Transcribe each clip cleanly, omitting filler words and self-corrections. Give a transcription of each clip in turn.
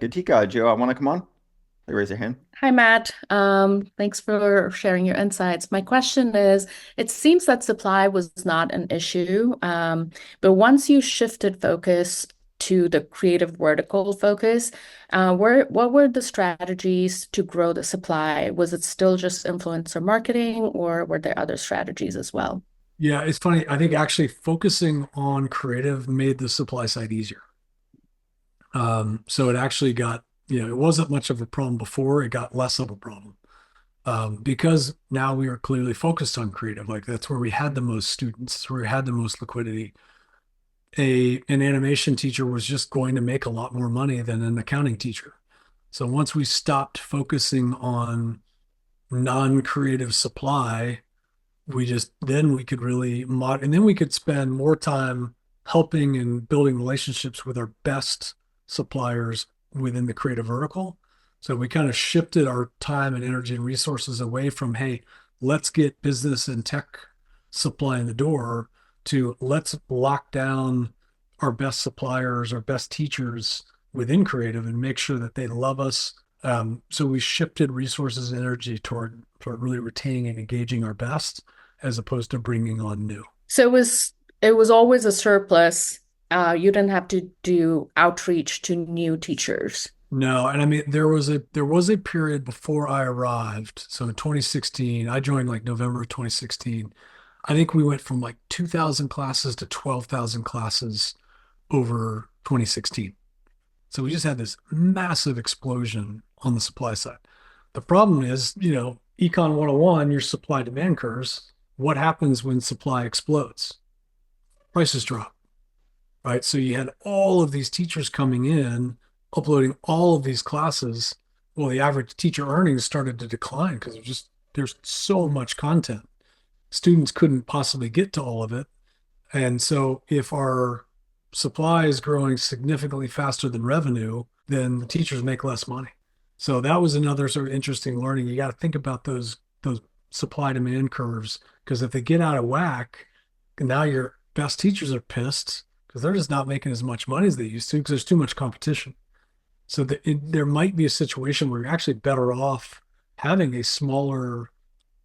Gatika, Joe, I want to come on. They raise their hand. Hi, Matt. Thanks for sharing your insights. My question is, it seems that supply was not an issue, but once you shifted focus to the creative vertical focus, what were the strategies to grow the supply? Was it still just influencer marketing, or were there other strategies as well? Yeah, it's funny. I think actually focusing on creative made the supply side easier. So it actually got, it wasn't much of a problem before. It got less of a problem because now we are clearly focused on creative. Like that's where we had the most students, that's where we had the most liquidity. An animation teacher was just going to make a lot more money than an accounting teacher. So once we stopped focusing on non-creative supply, then we could really and then we could spend more time helping and building relationships with our best suppliers within the creative vertical. So we kind of shifted our time and energy and resources away from, hey, let's get business and tech supply in the door to let's lock down our best suppliers, our best teachers within creative and make sure that they love us. So we shifted resources and energy toward really retaining and engaging our best as opposed to bringing on new. So it was always a surplus. You didn't have to do outreach to new teachers. No, and I mean there was a period before I arrived. So in 2016, I joined like November of 2016. I think we went from like 2,000 classes to 12,000 classes over 2016. So we just had this massive explosion on the supply side. The problem is, Econ 101, your supply demand curves, what happens when supply explodes? Prices drop, right? So you had all of these teachers coming in, uploading all of these classes. Well, the average teacher earnings started to decline because there's so much content. Students couldn't possibly get to all of it. And so if our supply is growing significantly faster than revenue, then the teachers make less money. So that was another sort of interesting learning. You got to think about those supply demand curves because if they get out of whack, now your best teachers are pissed because they're just not making as much money as they used to because there's too much competition. So there might be a situation where you're actually better off having a smaller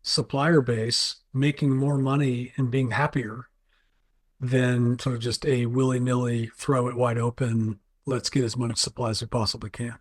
supplier base, making more money and being happier than sort of just a willy-nilly throw it wide open, let's get as much supply as we possibly can.